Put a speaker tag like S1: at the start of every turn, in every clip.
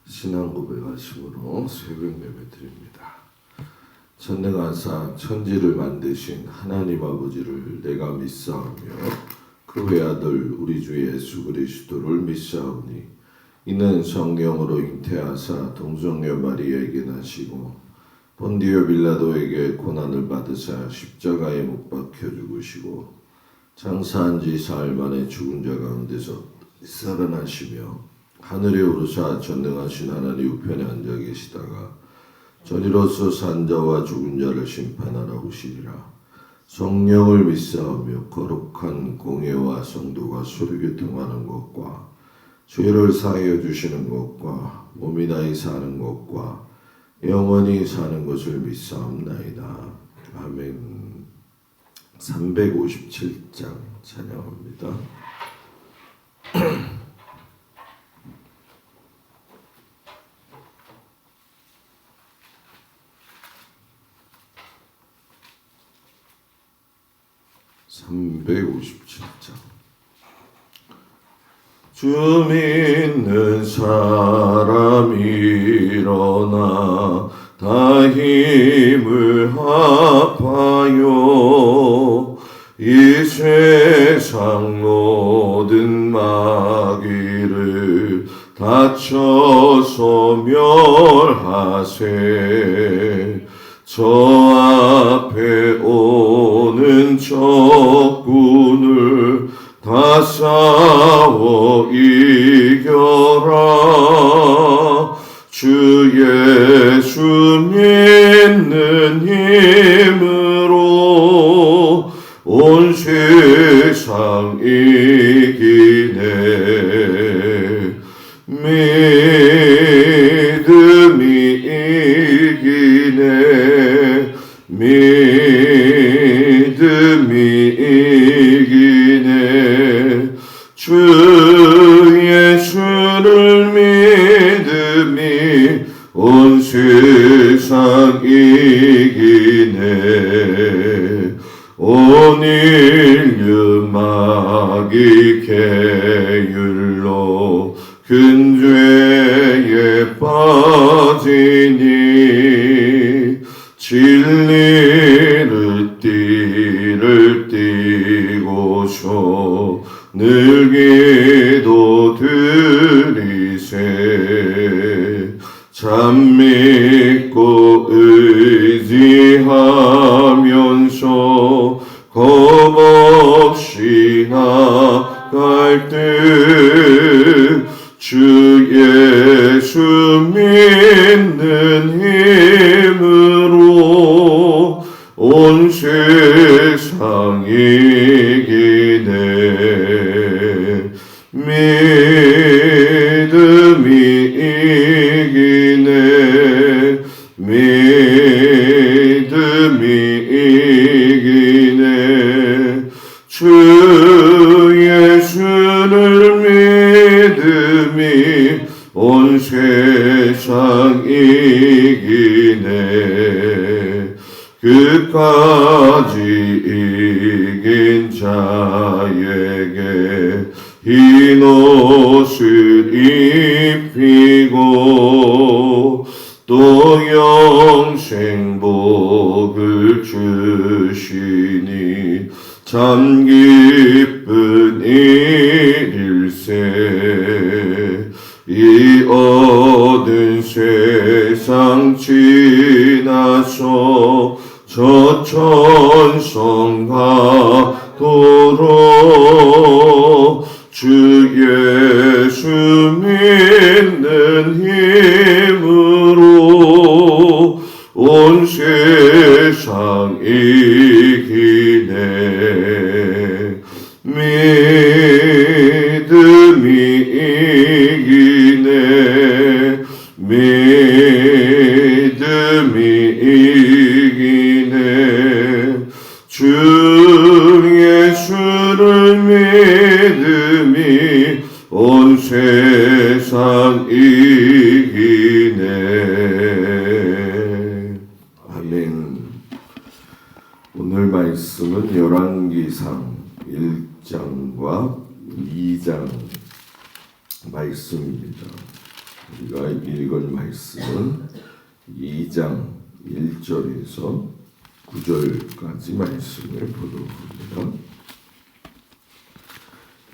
S1: 신앙 고백하심으로 새벽 예배 드립니다. 전능하사 천지를 만드신 하나님 아버지를 내가 믿사오며 그 외아들 우리 주 예수 그리스도를 믿사오니 이는 성령으로 잉태하사 동정녀 마리아에게 나시고 본디오 빌라도에게 고난을 받으사 십자가에 못 박혀 죽으시고 장사한 지 사흘 만에 죽은 자 가운데서 살아나시며 하늘에 오르사 전능하신 하나님 우편에 앉아 계시다가 저리로서 산 자와 죽은 자를 심판하러 오시리라. 성령을 믿사오며 거룩한 공예와 성도가 소리교통하는 것과 죄를 사하여 주시는 것과 몸이 다히 사는 것과 영원히 사는 것을 믿사옵나이다. 아멘. 357장 찬양합니다. 주 믿는 사람 일어나 다 힘을 합하여 이 세상 모든 마귀를 다쳐서 멸하세. 저 앞에 오는 적군을 다 싸워 이겨라. 주 예수 믿는 힘으로 온 세상 이기네. 믿음이 이기네. 믿음이 이기네. 주 예수를 믿음이 온 세상 이기네. 온 인류 마귀 계율로 큰 죄에 빠지니 진리를 띠를 띠고서 늘 기도 드리세. 참 믿고 의지하면서 겁없이 나갈 때 주 예수 믿는 힘으로 온 세상 이기네. 믿음이 이기네. 믿음이 이기네. 주 예수를 믿음이 온 세상 이기네. 끝까지 이긴 자에게 흰 옷을 입히고 또 영생 복을 주시니 참 기쁜 일일세. 이 얻은 세상 지나서 저 천성 가도록 주 예수 믿는 힘으로 온 세상 이기네. 믿음이 이기네. 믿음이 이기네. 주 예수를 믿음이 온 세상 이기네. 아멘. 오늘 말씀은 열왕기상 1장과 2장 말씀입니다. 우리가 읽을 말씀은 2장 1절에서 9절까지 말씀을 보도록 합니다.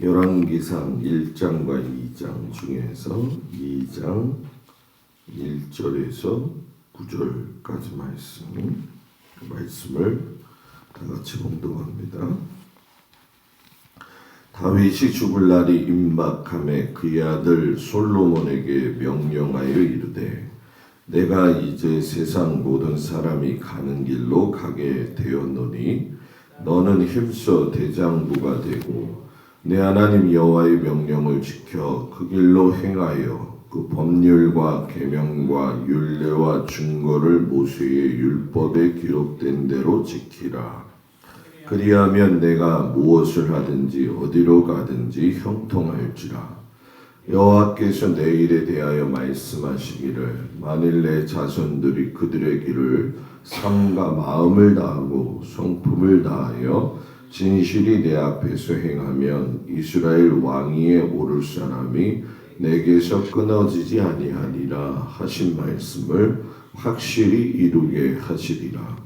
S1: 열왕기상 1장과 2장 중에서 2장 1절에서 9절까지 말씀을 다 같이 봉독합니다. 다윗이 죽을 날이 임박함에 그의 아들 솔로몬에게 명령하여 이르되 내가 이제 세상 모든 사람이 가는 길로 가게 되었노니 너는 힘써 대장부가 되고 내 하나님 여호와의 명령을 지켜 그 길로 행하여 그 법률과 계명과 율례와 증거를 모세의 율법에 기록된 대로 지키라. 그리하면 내가 무엇을 하든지 어디로 가든지 형통할지라. 여호와께서 내 일에 대하여 말씀하시기를 만일 내 자손들이 그들의 길을 삶과 마음을 다하고 성품을 다하여 진실이 내 앞에서 행하면 이스라엘 왕위에 오를 사람이 내게서 끊어지지 아니하리라 하신 말씀을 확실히 이루게 하시리라.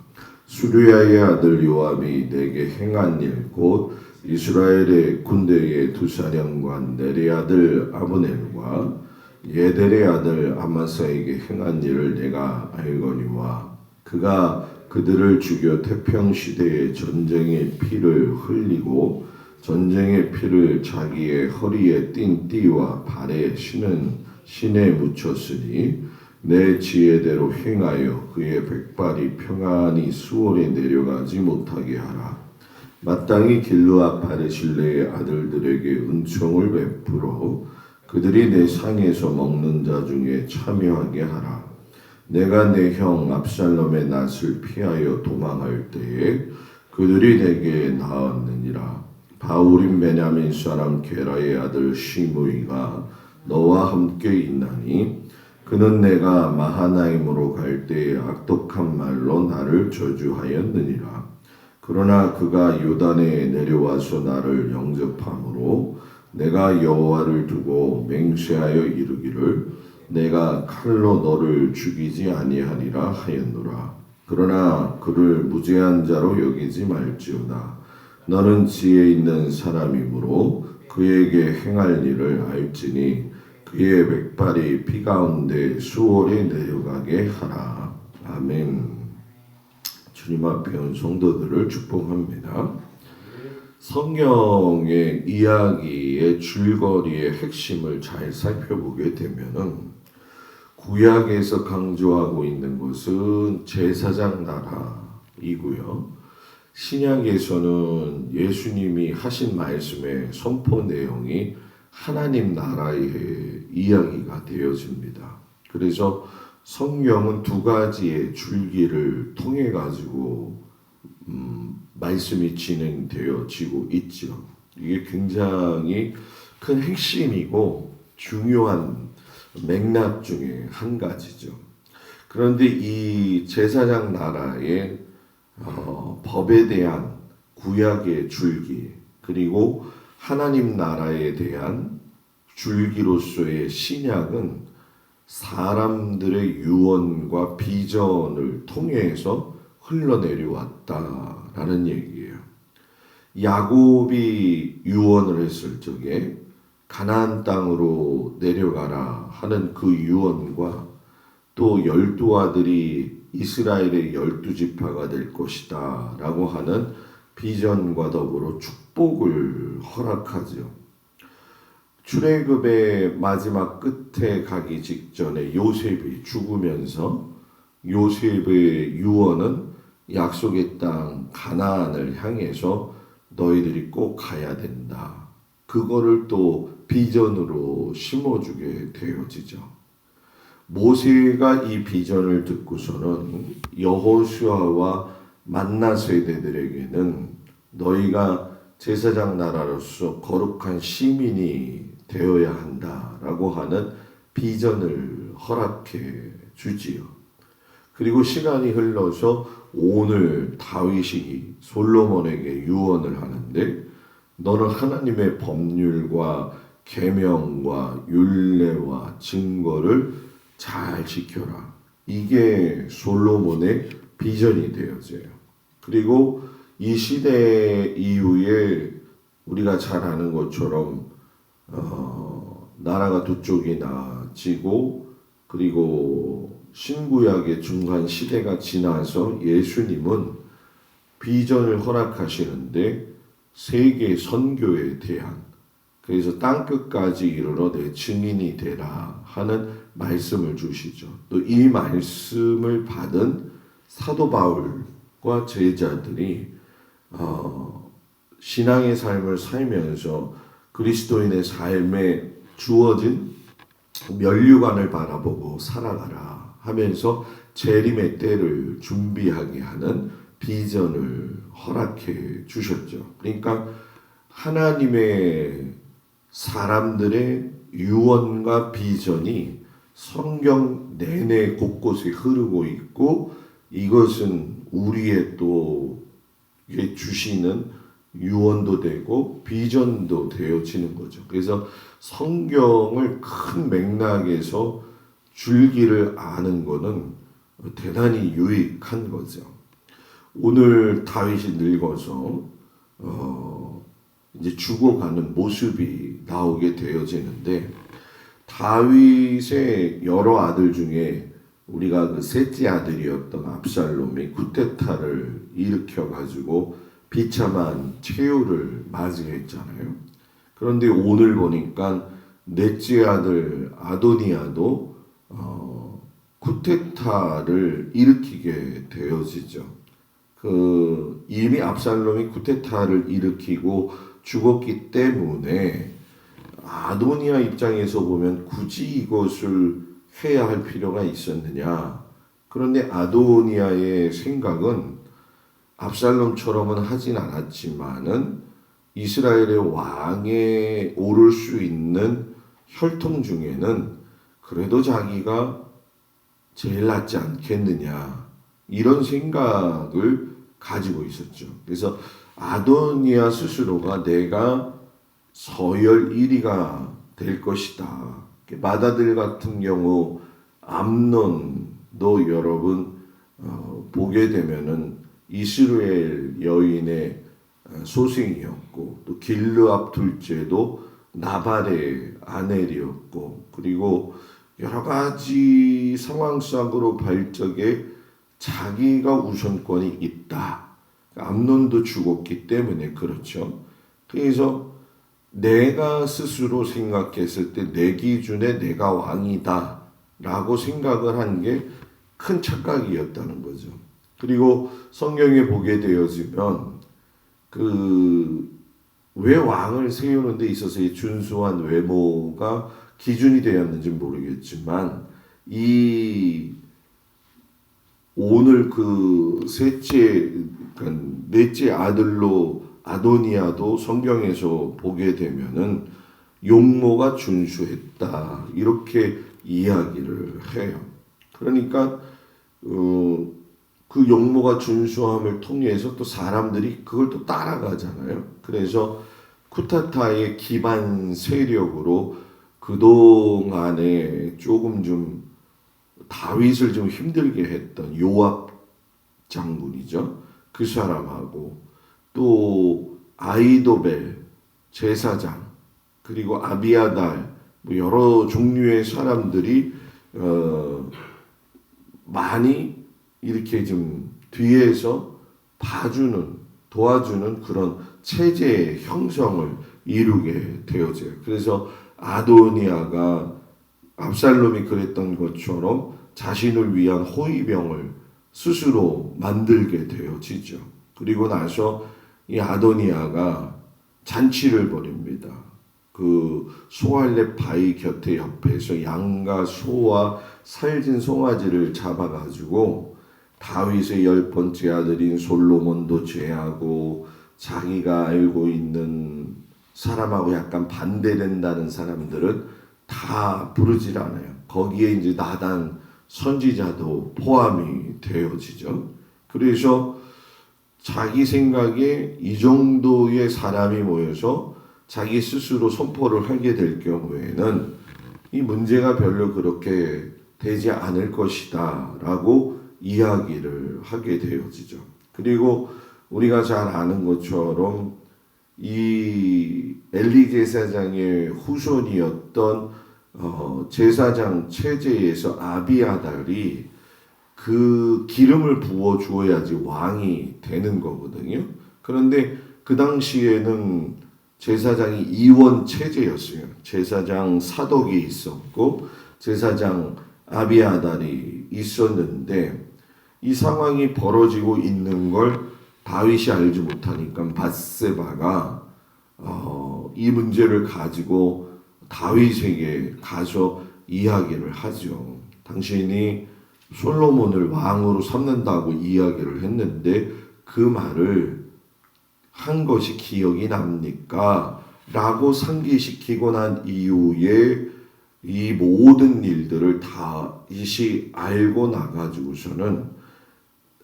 S1: 수르야의 아들 요압이 내게 행한 일 곧 이스라엘의 군대의 두 사령관 넬의 아들 아브넬과 예델의 아들 아마사에게 행한 일을 내가 알거니와 그가 그들을 죽여 태평시대의 전쟁의 피를 흘리고 전쟁의 피를 자기의 허리에 띤 띠와 발에 신에 묻혔으니 내 지혜대로 행하여 그의 백발이 평안히 수월에 내려가지 못하게 하라. 마땅히 길르앗 바르실레의 아들들에게 은총을 베풀어 그들이 내 상에서 먹는 자 중에 참여하게 하라. 내가 내 형 압살롬의 낯을 피하여 도망할 때에 그들이 내게 나았느니라. 바울인 베냐민 사람 게라의 아들 시므이가 너와 함께 있나니 그는 내가 마하나임으로 갈 때에 악독한 말로 나를 저주하였느니라. 그러나 그가 요단에 내려와서 나를 영접함으로 내가 여호와를 두고 맹세하여 이르기를 내가 칼로 너를 죽이지 아니하리라 하였노라. 그러나 그를 무죄한 자로 여기지 말지어다. 너는 지혜 있는 사람이므로 그에게 행할 일을 알지니 그의 백발이 피 가운데 수월에 내려가게 하라. 아멘. 주님 앞에 온 성도들을 축복합니다. 성경의 이야기의 줄거리의 핵심을 잘 살펴보게 되면은 구약에서 강조하고 있는 것은 제사장 나라이고요. 신약에서는 예수님이 하신 말씀의 선포 내용이 하나님 나라의 이야기가 되어집니다. 그래서 성경은 두 가지의 줄기를 통해 가지고 말씀이 진행되어지고 있죠. 이게 굉장히 큰 핵심이고 중요한 맥락 중에 한 가지죠. 그런데 이 제사장 나라의 법에 대한 구약의 줄기 그리고 하나님 나라에 대한 줄기로서의 신약은 사람들의 유언과 비전을 통해서 흘러내려왔다라는 얘기예요. 야곱이 유언을 했을 적에 가나안 땅으로 내려가라 하는 그 유언과 또 12 아들이 이스라엘의 12지파가 될 것이다 라고 하는 비전과 더불어 축복을 허락하죠. 출애굽의 마지막 끝에 가기 직전에 요셉이 죽으면서 요셉의 유언은 약속의 땅 가나안을 향해서 너희들이 꼭 가야 된다. 그거를 또 비전으로 심어주게 되어지죠. 모세가 이 비전을 듣고서는 여호수아와 만나 세대들에게는 너희가 제사장 나라로서 거룩한 시민이 되어야 한다라고 하는 비전을 허락해 주지요. 그리고 시간이 흘러서 오늘 다윗이 솔로몬에게 유언을 하는데 너는 하나님의 법률과 계명과 율례와 증거를 잘 지켜라. 이게 솔로몬의 비전이 되어져요. 그리고 이 시대 이후에 우리가 잘 아는 것처럼 나라가 두 쪽이 나아지고 그리고 신구약의 중간 시대가 지나서 예수님은 비전을 허락하시는데 세계 선교에 대한, 그래서 땅끝까지 이르러 내 증인이 되라 하는 말씀을 주시죠. 또 이 말씀을 받은 사도 바울과 제자들이 신앙의 삶을 살면서 그리스도인의 삶에 주어진 면류관을 바라보고 살아가라 하면서 재림의 때를 준비하게 하는 비전을 허락해 주셨죠. 그러니까 하나님의 사람들의 유언과 비전이 성경 내내 곳곳에 흐르고 있고, 이것은 우리의 또 주시는 유언도 되고 비전도 되어지는 거죠. 그래서 성경을 큰 맥락에서 줄기를 아는 것은 대단히 유익한 거죠. 오늘 다윗이 늙어서 이제 죽어가는 모습이 나오게 되어지는데, 다윗의 여러 아들 중에 우리가 그 셋째 아들이었던 압살롬이 쿠데타를 일으켜 가지고 비참한 최후를 맞이했잖아요. 그런데 오늘 보니까 넷째 아들 아도니아도 쿠데타를 일으키게 되어지죠. 이미 압살롬이 쿠데타를 일으키고 죽었기 때문에 아도니아 입장에서 보면 굳이 이것을 해야 할 필요가 있었느냐. 그런데 아도니아의 생각은 압살롬처럼은 하진 않았지만은 이스라엘의 왕에 오를 수 있는 혈통 중에는 그래도 자기가 제일 낫지 않겠느냐, 이런 생각을 가지고 있었죠. 그래서 아도니아 스스로가 내가 서열 1위가 될 것이다. 맏아들 같은 경우 암논도 여러분 보게 되면은 이스라엘 여인의 소생이었고, 또 길르압 둘째도 나발의 아넬이었고, 그리고 여러 가지 상황상으로 발적에 자기가 우선권이 있다. 암논도 죽었기 때문에 그렇죠. 그래서 내가 스스로 생각했을 때 내 기준에 내가 왕이다 라고 생각을 한 게 큰 착각이었다는 거죠. 그리고 성경에 보게 되어지면 왜 왕을 세우는 데 있어서의 준수한 외모가 기준이 되었는지 모르겠지만, 오늘 넷째 아들로 아도니아도 성경에서 보게 되면은 용모가 준수했다, 이렇게 이야기를 해요. 그러니까 그 용모가 준수함을 통해서 또 사람들이 그걸 또 따라가잖아요. 그래서 쿠데타의 기반 세력으로 그동안에 조금 좀 다윗을 좀 힘들게 했던 요압 장군이죠. 그 사람하고 또 아이도벨 제사장, 그리고 아비아달, 여러 종류의 사람들이 많이 이렇게 좀 뒤에서 도와주는 그런 체제의 형성을 이루게 되어져요. 그래서 아도니아가 압살롬이 그랬던 것처럼 자신을 위한 호위병을 스스로 만들게 되어지죠. 그리고 나서 이 아도니아가 잔치를 벌입니다. 그 소알렙 바위 곁에 옆에서 양과 소와 살진 송아지를 잡아가지고 다윗의 10번째 아들인 솔로몬도 제하고 자기가 알고 있는 사람하고 약간 반대된다는 사람들은 다 부르질 않아요. 거기에 이제 나단 선지자도 포함이 되어지죠. 그래서 자기 생각에 이 정도의 사람이 모여서 자기 스스로 선포를 하게 될 경우에는 이 문제가 별로 그렇게 되지 않을 것이다 라고 이야기를 하게 되어지죠. 그리고 우리가 잘 아는 것처럼 이 엘리 제사장의 후손이었던 제사장 체제에서 아비아달이 그 기름을 부어 주어야지 왕이 되는 거거든요. 그런데 그 당시에는 제사장이 이원 체제였어요. 제사장 사독이 있었고 제사장 아비아달이 있었는데 이 상황이 벌어지고 있는 걸 다윗이 알지 못하니까 밧세바가 이 문제를 가지고 다윗에게 가서 이야기를 하죠. 당신이 솔로몬을 왕으로 삼는다고 이야기를 했는데 그 말을 한 것이 기억이 납니까? 라고 상기시키고 난 이후에 이 모든 일들을 다윗이 알고 나가지고서는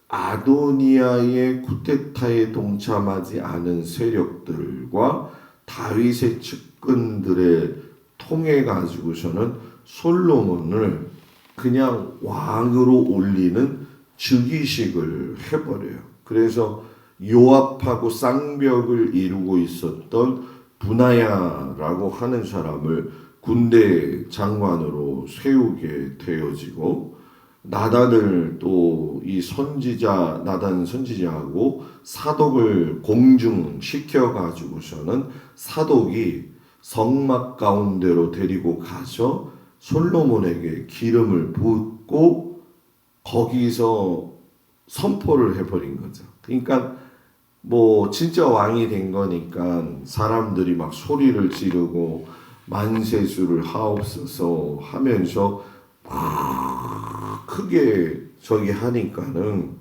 S1: 아도니아의 쿠데타에 동참하지 않은 세력들과 다윗의 측근들의 통해 가지고서는 솔로몬을 그냥 왕으로 올리는 즉위식을 해버려요. 그래서 요압하고 쌍벽을 이루고 있었던 분하야라고 하는 사람을 군대 장관으로 세우게 되어지고 나단을 또 이 선지자 나단 선지자하고 사독을 공중시켜 가지고서는 사독이 성막 가운데로 데리고 가서 솔로몬에게 기름을 붓고 거기서 선포를 해버린 거죠. 그러니까 뭐 진짜 왕이 된 거니까 사람들이 막 소리를 지르고 만세수를 하옵소서 하면서 막 크게 저기 하니까는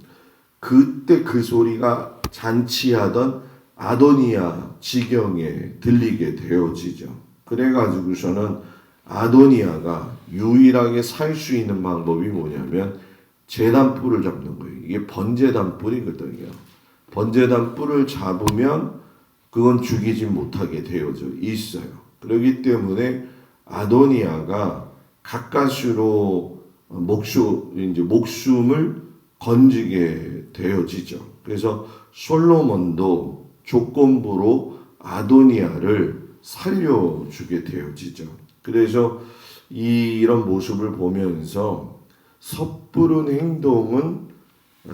S1: 그때 그 소리가 잔치하던 아도니아 지경에 들리게 되어지죠. 그래가지고서는 아도니아가 유일하게 살 수 있는 방법이 뭐냐면 제단뿔을 잡는 거예요. 이게 번제단뿔이거든요. 번제단뿔을 잡으면 그건 죽이지 못하게 되어져 있어요. 그렇기 때문에 아도니아가 가까스로 목숨을 건지게 되어지죠. 그래서 솔로몬도 조건부로 아도니아를 살려주게 되어지죠. 그래서 이런 모습을 보면서 섣부른 행동은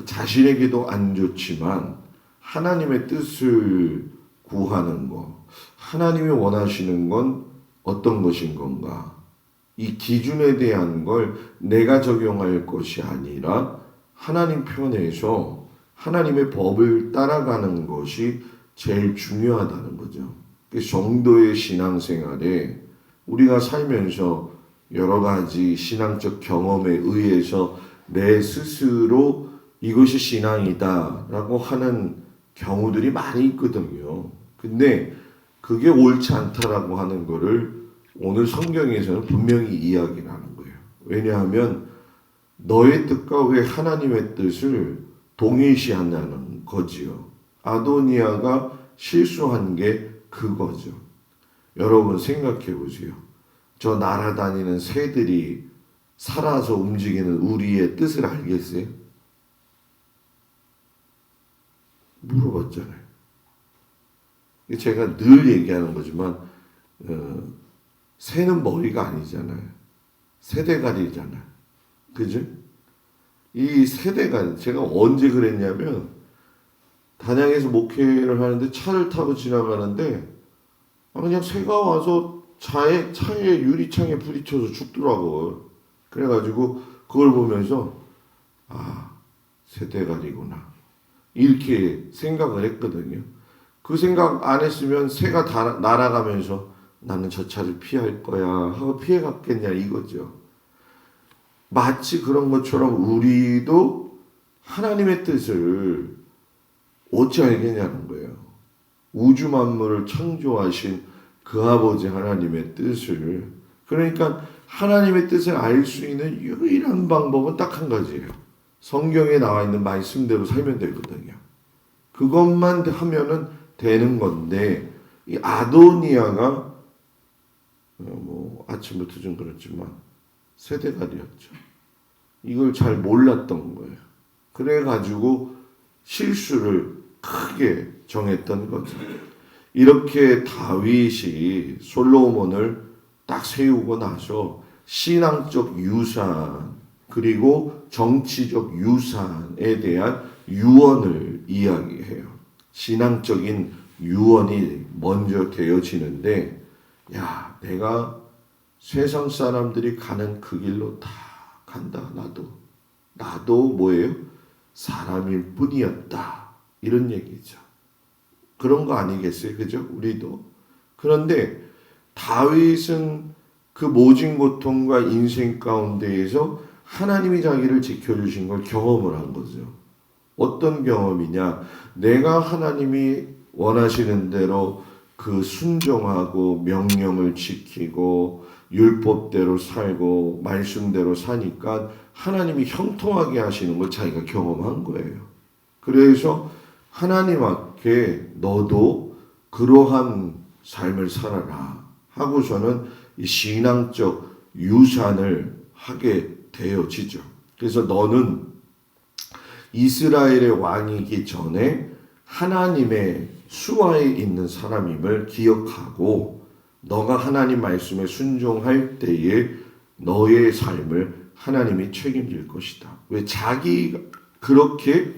S1: 자신에게도 안 좋지만 하나님의 뜻을 구하는 것, 하나님이 원하시는 건 어떤 것인 건가? 이 기준에 대한 걸 내가 적용할 것이 아니라 하나님 편에서 하나님의 법을 따라가는 것이 제일 중요하다는 거죠. 정도의 신앙생활에 우리가 살면서 여러 가지 신앙적 경험에 의해서 내 스스로 이것이 신앙이다라고 하는 경우들이 많이 있거든요. 근데 그게 옳지 않다라고 하는 거를 오늘 성경에서는 분명히 이야기를 하는 거예요. 왜냐하면 너의 뜻과 왜 하나님의 뜻을 동일시한다는 거지요. 아도니아가 실수한 게 그거죠. 여러분 생각해 보세요. 저 날아다니는 새들이 살아서 움직이는 우리의 뜻을 알겠어요? 물어봤잖아요. 제가 늘 얘기하는 거지만 새는 머리가 아니잖아요. 새대가리잖아요. 그죠? 이 새대가리 제가 언제 그랬냐면 단양에서 목회를 하는데 차를 타고 지나가는데 그냥 새가 와서 차에 유리창에 부딪혀서 죽더라고요. 그래가지고 그걸 보면서 새대가리구나 이렇게 생각을 했거든요. 그 생각 안 했으면 새가 다 날아가면서 나는 저 차를 피할 거야 하고 피해갔겠냐 이거죠. 마치 그런 것처럼 우리도 하나님의 뜻을 어찌 알겠냐는 거예요. 우주 만물을 창조하신 그 아버지 하나님의 뜻을, 그러니까 하나님의 뜻을 알 수 있는 유일한 방법은 딱 한 가지예요. 성경에 나와 있는 말씀대로 살면 되거든요. 그것만 하면은 되는 건데 이 아도니아가 아침부터 좀 그렇지만 세대가리였죠. 이걸 잘 몰랐던 거예요. 그래가지고 실수를 크게 정했던 거죠. 이렇게 다윗이 솔로몬을 딱 세우고 나서 신앙적 유산 그리고 정치적 유산에 대한 유언을 이야기해요. 신앙적인 유언이 먼저 되어지는데, 야, 내가 세상 사람들이 가는 그 길로 다 간다. 나도 뭐예요? 사람일 뿐이었다. 이런 얘기죠. 그런 거 아니겠어요? 그죠? 우리도. 그런데 다윗은 그 모진 고통과 인생 가운데에서 하나님이 자기를 지켜주신 걸 경험을 한 거죠. 어떤 경험이냐? 내가 하나님이 원하시는 대로 그 순종하고 명령을 지키고 율법대로 살고 말씀대로 사니까 하나님이 형통하게 하시는 걸 자기가 경험한 거예요. 그래서 하나님 앞에 너도 그러한 삶을 살아라 하고서는 이 신앙적 유산을 하게 되어지죠. 그래서 너는 이스라엘의 왕이기 전에 하나님의 수하에 있는 사람임을 기억하고 너가 하나님 말씀에 순종할 때에 너의 삶을 하나님이 책임질 것이다. 왜? 자기가 그렇게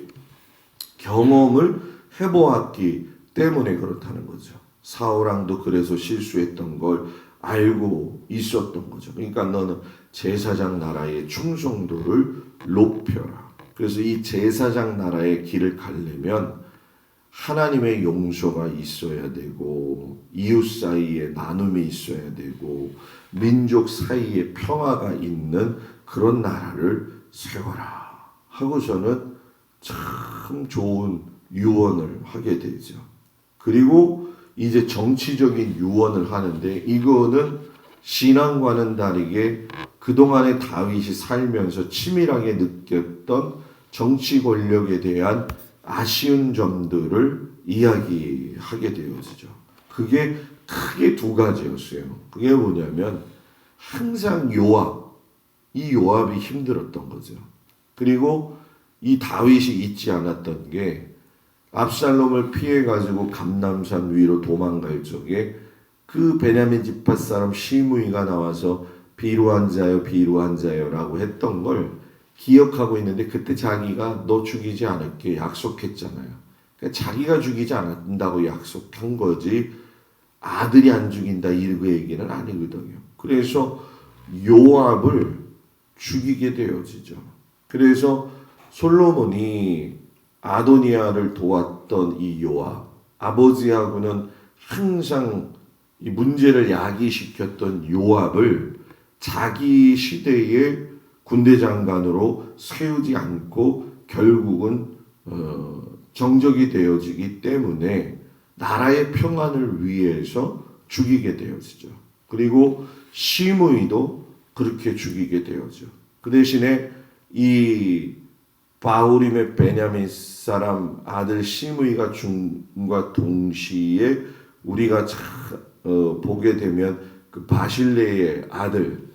S1: 경험을 해보았기 때문에 그렇다는 거죠. 사울왕도 그래서 실수했던 걸 알고 있었던 거죠. 그러니까 너는 제사장 나라의 충성도를 높여라. 그래서 이 제사장 나라의 길을 가려면 하나님의 용서가 있어야 되고 이웃 사이에 나눔이 있어야 되고 민족 사이에 평화가 있는 그런 나라를 세워라 하고서는 참 좋은 유언을 하게 되죠. 그리고 이제 정치적인 유언을 하는데 이거는 신앙과는 다르게 그동안에 다윗이 살면서 치밀하게 느꼈던 정치 권력에 대한 아쉬운 점들을 이야기하게 되어지죠. 그게 크게 두 가지였어요. 그게 뭐냐면 항상 이 요압이 힘들었던 거죠. 그리고 이 다윗이 잊지 않았던 게 압살롬을 피해가지고 감람산 위로 도망갈 적에 그 베냐민 지파 사람 시므이가 나와서 비루한 자요 라고 했던 걸 기억하고 있는데 그때 자기가 너 죽이지 않을게 약속했잖아요. 그러니까 자기가 죽이지 않는다고 약속한 거지 아들이 안 죽인다 이런 얘기는 아니거든요. 그래서 요압을 죽이게 되어지죠. 그래서 솔로몬이 아도니아를 도왔던 이 요압, 아버지하고는 항상 이 문제를 야기시켰던 요압을 자기 시대의 군대 장관으로 세우지 않고 결국은 정적이 되어지기 때문에 나라의 평안을 위해서 죽이게 되어지죠. 그리고 시므이도 그렇게 죽이게 되어죠. 그 대신에 이 바후림의 베냐민 사람 아들 시므이가 죽음과 동시에 우리가 보게 되면 그 바실레의 아들들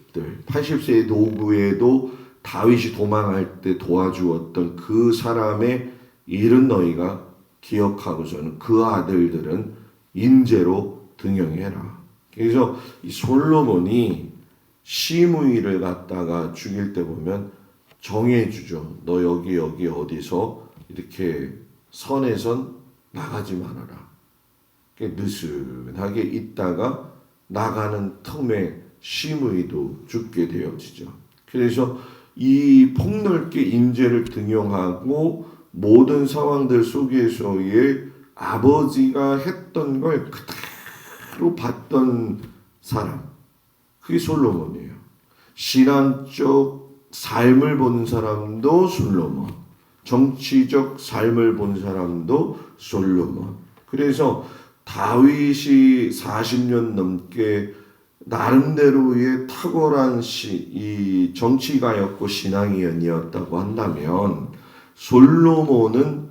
S1: 80세의 노구에도 다윗이 도망할 때 도와주었던 그 사람의 일은 너희가 기억하고서는 그 아들들은 인재로 등용해라. 그래서 이 솔로몬이 시므이를 갖다가 죽일 때 보면 정해주죠. 너 여기 어디서 이렇게 선에선 나가지 말아라. 느슨하게 있다가 나가는 틈에 시므이도 죽게 되어지죠. 그래서 이 폭넓게 인재를 등용하고 모든 상황들 속에서의 아버지가 했던 걸 그대로 봤던 사람, 그게 솔로몬이에요. 신앙적 삶을 본 사람도 솔로몬, 정치적 삶을 본 사람도 솔로몬. 그래서 다윗이 40년 넘게 나름대로의 탁월한 이 정치가였고 신앙인이었다고 한다면 솔로몬은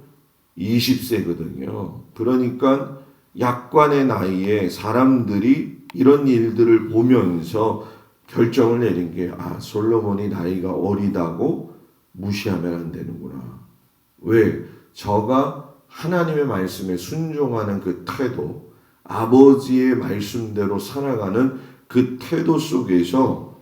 S1: 20세거든요. 그러니까 약관의 나이에 사람들이 이런 일들을 보면서 결정을 내린 게 솔로몬이 나이가 어리다고 무시하면 안 되는구나. 왜? 저가 하나님의 말씀에 순종하는 그 태도, 아버지의 말씀대로 살아가는 그 태도 속에서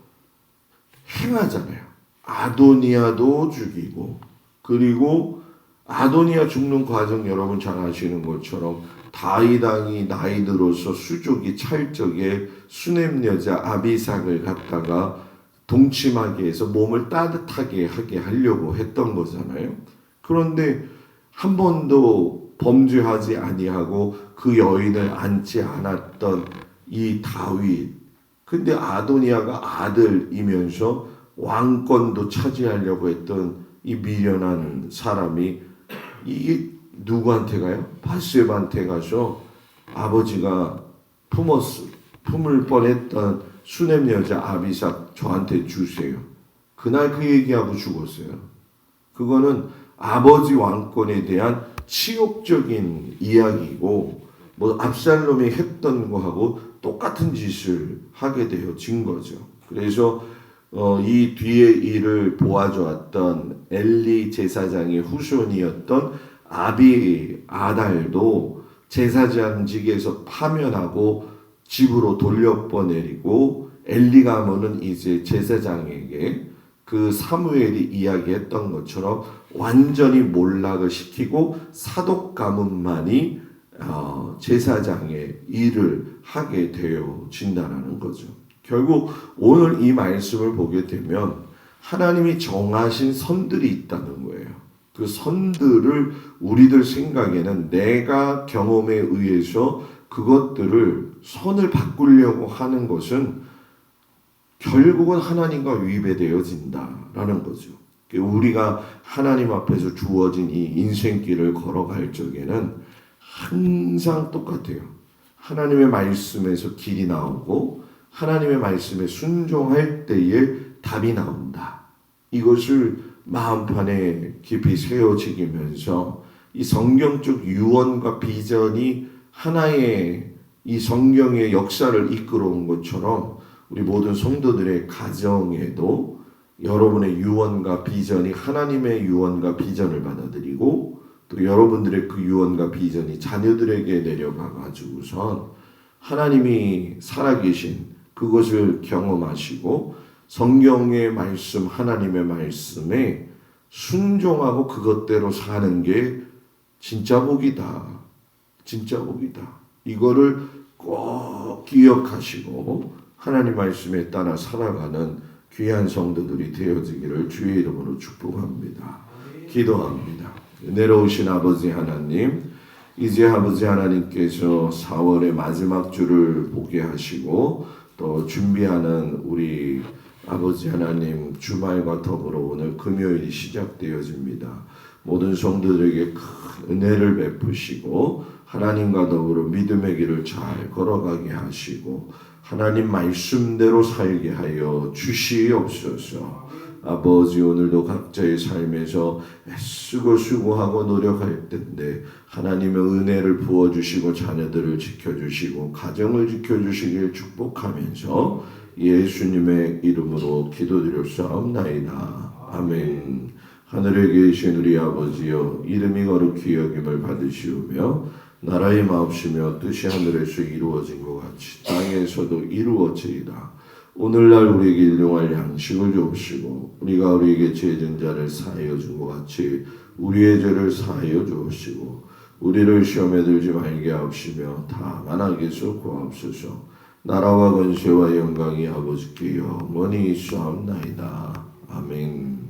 S1: 행하잖아요. 아도니아도 죽이고, 그리고 아도니아 죽는 과정 여러분 잘 아시는 것처럼 다윗 왕이 나이 들어서 수족이 찰적에 수넴 여자 아비삭을 갖다가 동침하게 해서 몸을 따뜻하게 하게 하려고 했던 거잖아요. 그런데 한 번도 범죄하지 아니하고 그 여인을 안지 않았던 이 다윗. 근데 아도니아가 아들이면서 왕권도 차지하려고 했던 이 미련한 사람이 이게 누구한테 가요? 바스바한테 가서 아버지가 품을 뻔했던 수넴 여자 아비삭 저한테 주세요. 그날 그 얘기하고 죽었어요. 그거는 아버지 왕권에 대한 치욕적인 이야기고 뭐 압살롬이 했던 거하고 똑같은 짓을 하게 되어진 거죠. 그래서 이 뒤에 일을 보아주었던 엘리 제사장의 후손이었던 아비 아달도 제사장직에서 파면하고 집으로 돌려보내리고 엘리 가문은 이제 제사장에게 그 사무엘이 이야기했던 것처럼 완전히 몰락을 시키고 사독 가문만이 제사장의 일을 하게 되어진다는 거죠. 결국 오늘 이 말씀을 보게 되면 하나님이 정하신 선들이 있다는 거예요. 그 선들을 우리들 생각에는 내가 경험에 의해서 그것들을 선을 바꾸려고 하는 것은 결국은 하나님과 위배되어진다라는 거죠. 우리가 하나님 앞에서 주어진 이 인생길을 걸어갈 적에는 항상 똑같아요. 하나님의 말씀에서 길이 나오고 하나님의 말씀에 순종할 때에 답이 나온다. 이것을 마음판에 깊이 새어지기면서 이 성경적 유언과 비전이 하나의 이 성경의 역사를 이끌어온 것처럼 우리 모든 성도들의 가정에도 여러분의 유언과 비전이 하나님의 유언과 비전을 받아들이고 또 여러분들의 그 유언과 비전이 자녀들에게 내려가 가지고선 하나님이 살아계신 그것을 경험하시고 성경의 말씀, 하나님의 말씀에 순종하고 그것대로 사는 게 진짜 복이다. 진짜 복이다. 이거를 꼭 기억하시고 하나님 말씀에 따라 살아가는 귀한 성도들이 되어지기를 주의 이름으로 축복합니다. 기도합니다. 은혜로우신 아버지 하나님, 이제 아버지 하나님께서 4월의 마지막 주를 보게 하시고 또 준비하는 우리 아버지 하나님 주말과 더불어 오늘 금요일이 시작되어집니다. 모든 성도들에게 큰 은혜를 베푸시고 하나님과 더불어 믿음의 길을 잘 걸어가게 하시고 하나님 말씀대로 살게 하여 주시옵소서. 아버지 오늘도 각자의 삶에서 애쓰고 수고하고 노력할 텐데 하나님의 은혜를 부어주시고 자녀들을 지켜주시고 가정을 지켜주시길 축복하면서 예수님의 이름으로 기도드렸사옵나이다. 아멘. 하늘에 계신 우리 아버지여 이름이 거룩히 여김을 받으시오며 나라의 마옵시며 뜻이 하늘에서 이루어진 것 같이 땅에서도 이루어지이다. 오늘날 우리에게 일용할 양식을 주옵시고 우리가 우리에게 죄진 자를 사하여 준 것 같이 우리의 죄를 사하여 주옵시고 우리를 시험에 들지 말게 하옵시며 다만 악에서 구하옵소서. 나라와 권세와 영광이 아버지께 영원히 있사옵나이다. 아멘.